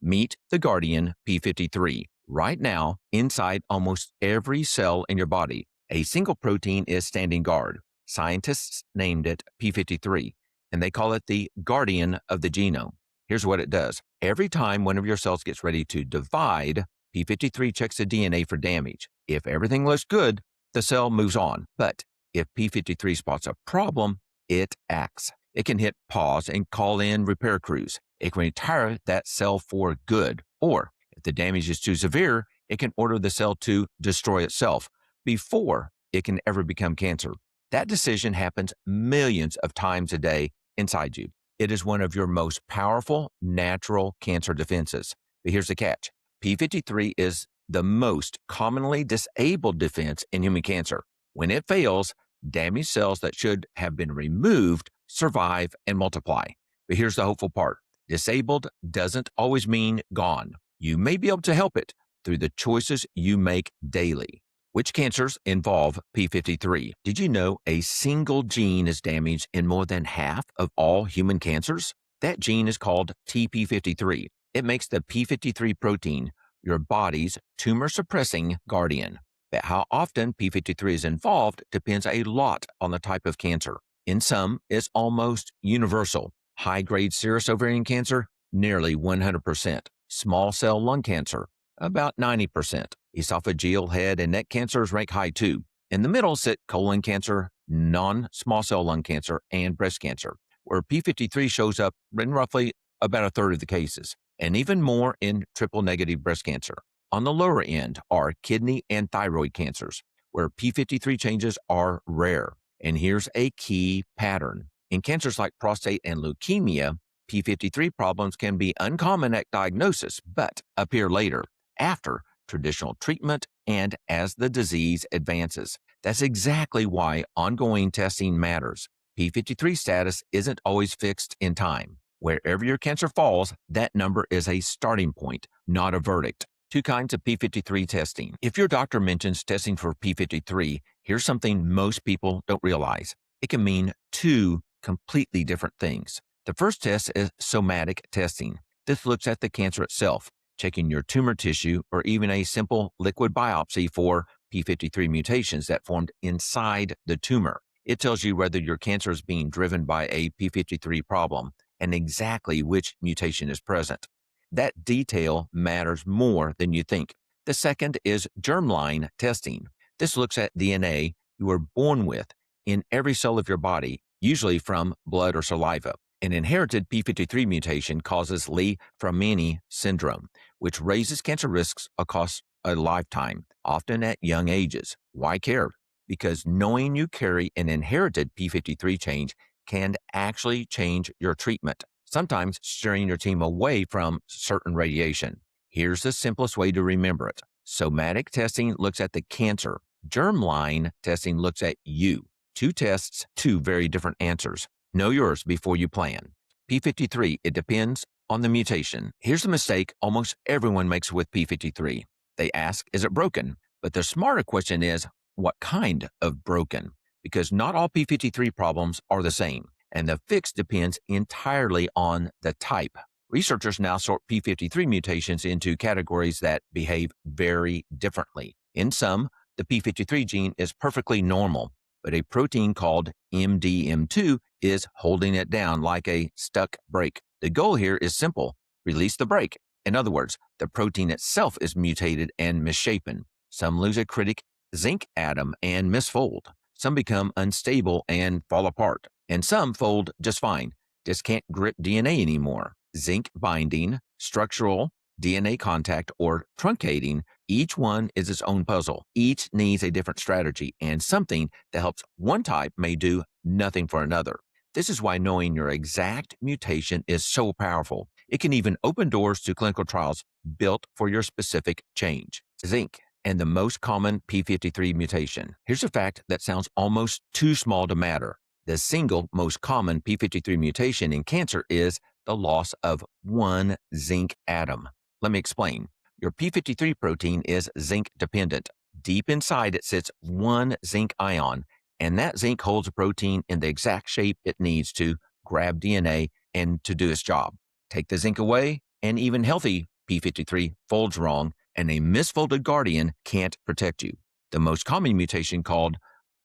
Meet the guardian p53. Right now, inside almost every cell in your body, a single protein is standing guard. Scientists named it p53, and they call it the guardian of the genome. Here's what it does. Every time one of your cells gets ready to divide, p53 checks the DNA for damage. If everything looks good, the cell moves on. But if p53 spots a problem, it acts. It can hit pause and call in repair crews. It can retire that cell for good. Or if the damage is too severe, it can order the cell to destroy itself before it can ever become cancer. That decision happens millions of times a day inside you. It is one of your most powerful natural cancer defenses. But here's the catch. p53 is the most commonly disabled defense in human cancer. When it fails, damaged cells that should have been removed survive and multiply. But here's the hopeful part. Disabled doesn't always mean gone. You may be able to help it through the choices you make daily. Which cancers involve p53? Did you know a single gene is damaged in more than half of all human cancers? That gene is called TP53. It makes the p53 protein your body's tumor-suppressing guardian. But how often p53 is involved depends a lot on the type of cancer. In some, it's almost universal. High-grade serous ovarian cancer, nearly 100%. Small cell lung cancer, about 90%. Esophageal, head, and neck cancers rank high too. In the middle sit colon cancer, non-small cell lung cancer, and breast cancer, where p53 shows up in roughly about a third of the cases, and even more in triple-negative breast cancer. On the lower end are kidney and thyroid cancers, where p53 changes are rare. And here's a key pattern. In cancers like prostate and leukemia, p53 problems can be uncommon at diagnosis, but appear later, after traditional treatment and as the disease advances. That's exactly why ongoing testing matters. p53 status isn't always fixed in time. Wherever your cancer falls, that number is a starting point, not a verdict. Two kinds of p53 testing. If your doctor mentions testing for p53, here's something most people don't realize. It can mean two completely different things. The first test is somatic testing. This looks at the cancer itself, checking your tumor tissue or even a simple liquid biopsy for p53 mutations that formed inside the tumor. It tells you whether your cancer is being driven by a p53 problem and exactly which mutation is present. That detail matters more than you think. The second is germline testing. This looks at DNA you were born with in every cell of your body, usually from blood or saliva. An inherited p53 mutation causes Li-Fraumeni syndrome, which raises cancer risks across a lifetime, often at young ages. Why care? Because knowing you carry an inherited p53 change can actually change your treatment, sometimes steering your team away from certain radiation. Here's the simplest way to remember it. Somatic testing looks at the cancer. Germline testing looks at you. Two tests, two very different answers. Know yours before you plan. p53, it depends on the mutation. Here's the mistake almost everyone makes with p53. They ask, is it broken? But the smarter question is, what kind of broken? Because not all p53 problems are the same, and the fix depends entirely on the type. Researchers now sort p53 mutations into categories that behave very differently. In some, the p53 gene is perfectly normal, but a protein called MDM2 is holding it down like a stuck brake. The goal here is simple: release the brake. In other words, the protein itself is mutated and misshapen. Some lose a critic zinc atom and misfold. Some become unstable and fall apart. And some fold just fine, just can't grip DNA anymore. Zinc binding, structural, DNA contact, or truncating, each one is its own puzzle. Each needs a different strategy, and something that helps one type may do nothing for another. This is why knowing your exact mutation is so powerful. It can even open doors to clinical trials built for your specific change. Zinc and the most common p53 mutation. Here's a fact that sounds almost too small to matter. The single most common p53 mutation in cancer is the loss of one zinc atom. Let me explain. Your p53 protein is zinc dependent. Deep inside it sits one zinc ion, and that zinc holds a protein in the exact shape it needs to grab DNA and to do its job. Take the zinc away, And even healthy p53 folds wrong, and a misfolded guardian can't protect you. The most common mutation, called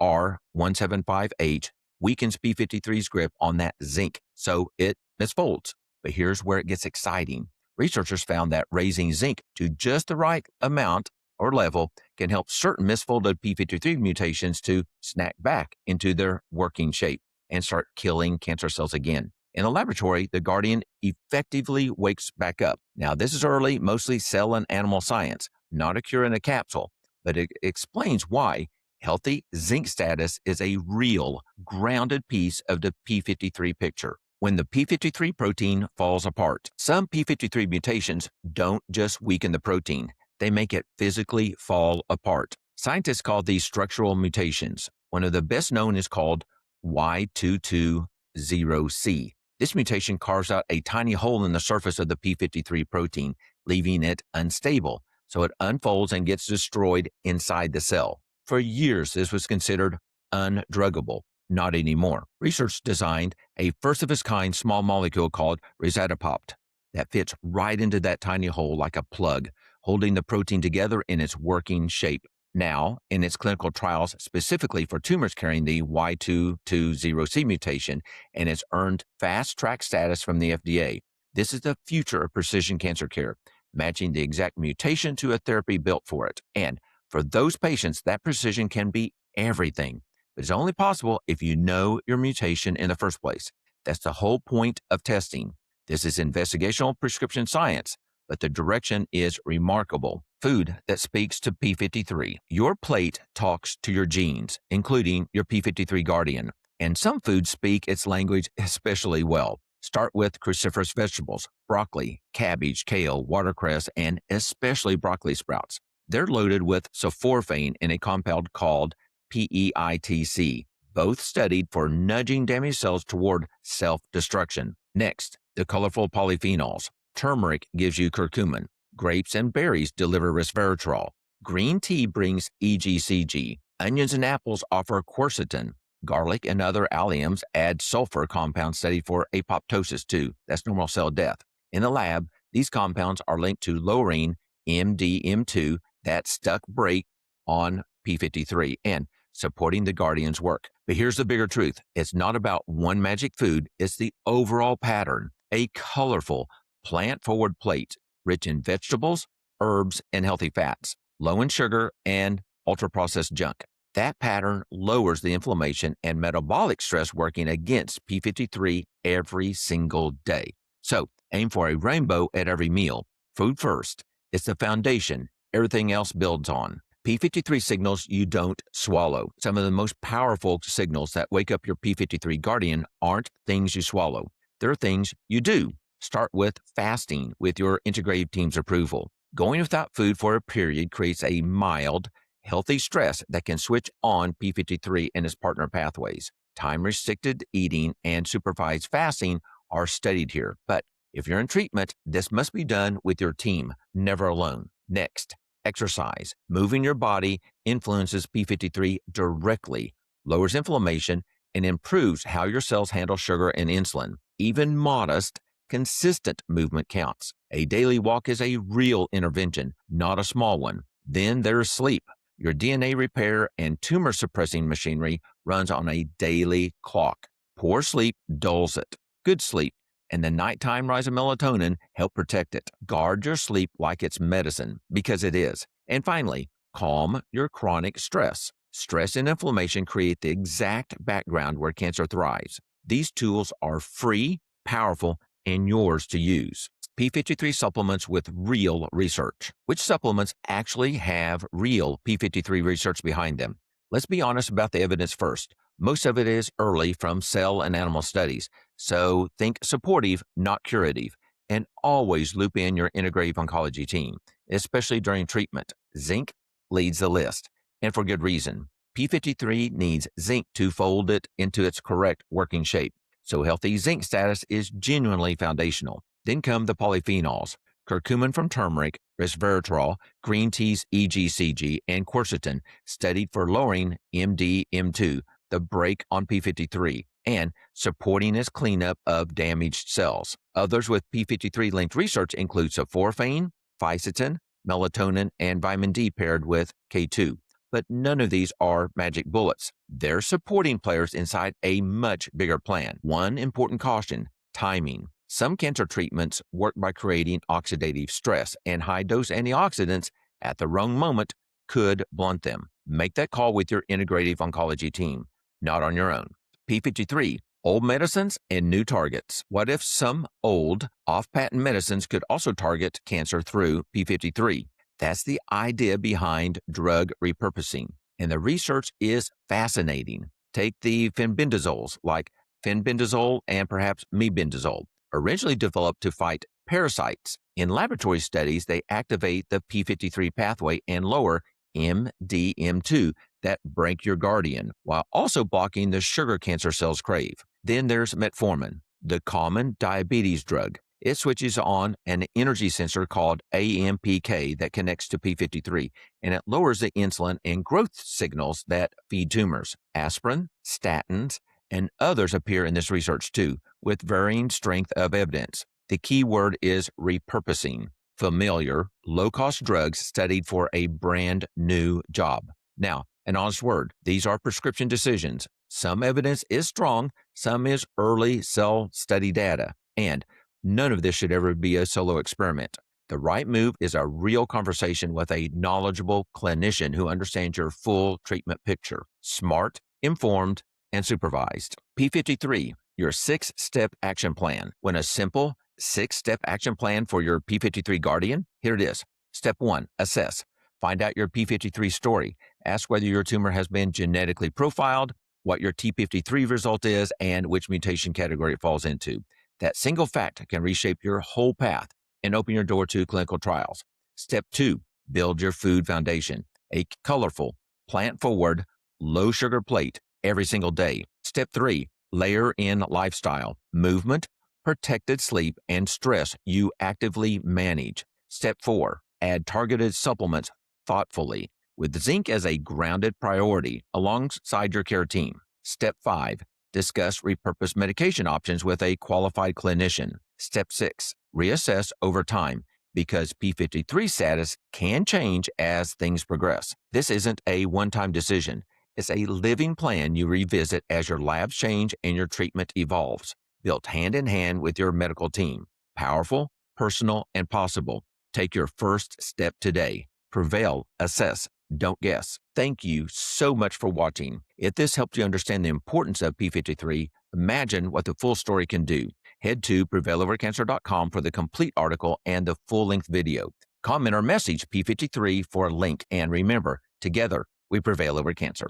R175H, weakens p53's grip on that zinc, so it misfolds. But here's where it gets exciting. Researchers found that raising zinc to just the right amount or level can help certain misfolded p53 mutations to snap back into their working shape and start killing cancer cells again. In a laboratory, the guardian effectively wakes back up. Now, this is early, mostly cell and animal science, not a cure in a capsule, but it explains why healthy zinc status is a real, grounded piece of the p53 picture. When the p53 protein falls apart, some p53 mutations don't just weaken the protein, they make it physically fall apart. Scientists call these structural mutations. One of the best known is called Y220C. This mutation carves out a tiny hole in the surface of the p53 protein, leaving it unstable, so it unfolds and gets destroyed inside the cell. For years, this was considered undruggable. Not anymore. Research designed a first-of-its-kind small molecule called risatopopt that fits right into that tiny hole like a plug, holding the protein together in its working shape. Now, in its clinical trials specifically for tumors carrying the Y220C mutation, and it's earned fast-track status from the FDA. This is the future of precision cancer care, matching the exact mutation to a therapy built for it. And for those patients, that precision can be everything. But it's only possible if you know your mutation in the first place. That's the whole point of testing. This is investigational prescription science, but the direction is remarkable. Food that speaks to p53. Your plate talks to your genes, including your p53 guardian. And some foods speak its language especially well. Start with cruciferous vegetables, broccoli, cabbage, kale, watercress, and especially broccoli sprouts. They're loaded with sulforaphane in a compound called PEITC, both studied for nudging damaged cells toward self-destruction. Next, the colorful polyphenols. Turmeric gives you curcumin. Grapes and berries deliver resveratrol. Green tea brings EGCG. Onions and apples offer quercetin. Garlic and other alliums add sulfur compounds studied for apoptosis too. That's normal cell death. In the lab, these compounds are linked to lowering MDM2, that stuck brake on p53, and supporting the guardian's work. But here's the bigger truth. It's not about one magic food. It's the overall pattern. A colorful, plant-forward plate, rich in vegetables, herbs, and healthy fats, low in sugar and ultra-processed junk. That pattern lowers the inflammation and metabolic stress working against p53 every single day. So aim for a rainbow at every meal. Food first. It's the foundation everything else builds on. p53 signals you don't swallow. Some of the most powerful signals that wake up your p53 guardian aren't things you swallow. They're things you do. Start with fasting with your integrative team's approval. Going without food for a period creates a mild, healthy stress that can switch on p53 and its partner pathways. Time-restricted eating and supervised fasting are studied here. But if you're in treatment, this must be done with your team, never alone. Next, exercise. Moving your body influences p53 directly, lowers inflammation, and improves how your cells handle sugar and insulin. Even modest, consistent movement counts. A daily walk is a real intervention, not a small one. Then there's sleep. Your DNA repair and tumor suppressing machinery runs on a daily clock. Poor sleep dulls it. Good sleep and the nighttime rise of melatonin help protect it. Guard your sleep like it's medicine, because it is. And finally, calm your chronic stress. Stress and inflammation create the exact background where cancer thrives. These tools are free, powerful, and yours to use. p53 supplements with real research. Which supplements actually have real p53 research behind them? Let's be honest about the evidence first. Most of it is early from cell and animal studies, so think supportive, not curative, and always loop in your integrative oncology team, especially during treatment. Zinc leads the list, and for good reason. p53 needs zinc to fold it into its correct working shape, so healthy zinc status is genuinely foundational. Then come the polyphenols, curcumin from turmeric, resveratrol, green tea's EGCG, and quercetin, studied for lowering MDM2, the brake on p53. and supporting its cleanup of damaged cells. Others with p53 linked research include sulforaphane, fisetin, melatonin, and vitamin D paired with K2. But none of these are magic bullets. They're supporting players inside a much bigger plan. One important caution: timing. Some cancer treatments work by creating oxidative stress, and high-dose antioxidants at the wrong moment could blunt them. Make that call with your integrative oncology team, not on your own. p53, old medicines and new targets. What if some old, off-patent medicines could also target cancer through p53? That's the idea behind drug repurposing, and the research is fascinating. Take the fenbendazoles, like fenbendazole and perhaps mebendazole, originally developed to fight parasites. In laboratory studies, they activate the p53 pathway and lower MDM2 that break your guardian, while also blocking the sugar cancer cells crave. Then there's metformin, the common diabetes drug. It switches on an energy sensor called AMPK that connects to p53, and it lowers the insulin and growth signals that feed tumors. Aspirin, statins, and others appear in this research too, with varying strength of evidence. The key word is repurposing. Familiar, low-cost drugs studied for a brand new job. Now, an honest word, these are prescription decisions. Some evidence is strong, some is early cell study data, and none of this should ever be a solo experiment. The right move is a real conversation with a knowledgeable clinician who understands your full treatment picture. Smart, informed, and supervised. p53, your 6-step action plan. When a simple 6-step action plan for your p53 guardian, here it is. Step 1, assess. Find out your p53 story. Ask whether your tumor has been genetically profiled, what your T53 result is, and which mutation category it falls into. That single fact can reshape your whole path and open your door to clinical trials. Step 2, build your food foundation. A colorful, plant-forward, low-sugar plate every single day. Step 3, layer in lifestyle, movement, protected sleep, and stress you actively manage. Step 4, add targeted supplements thoughtfully, with zinc as a grounded priority alongside your care team. Step 5, discuss repurposed medication options with a qualified clinician. Step 6, reassess over time, because p53 status can change as things progress. This isn't a one-time decision. It's a living plan you revisit as your labs change and your treatment evolves, built hand in hand with your medical team. Powerful, personal, and possible. Take your first step today. Prevail, assess, don't guess. Thank you so much for watching. If this helped you understand the importance of p53, imagine what the full story can do. Head to prevailovercancer.com for the complete article and the full-length video. Comment or message p53 for a link, and remember, together we prevail over cancer.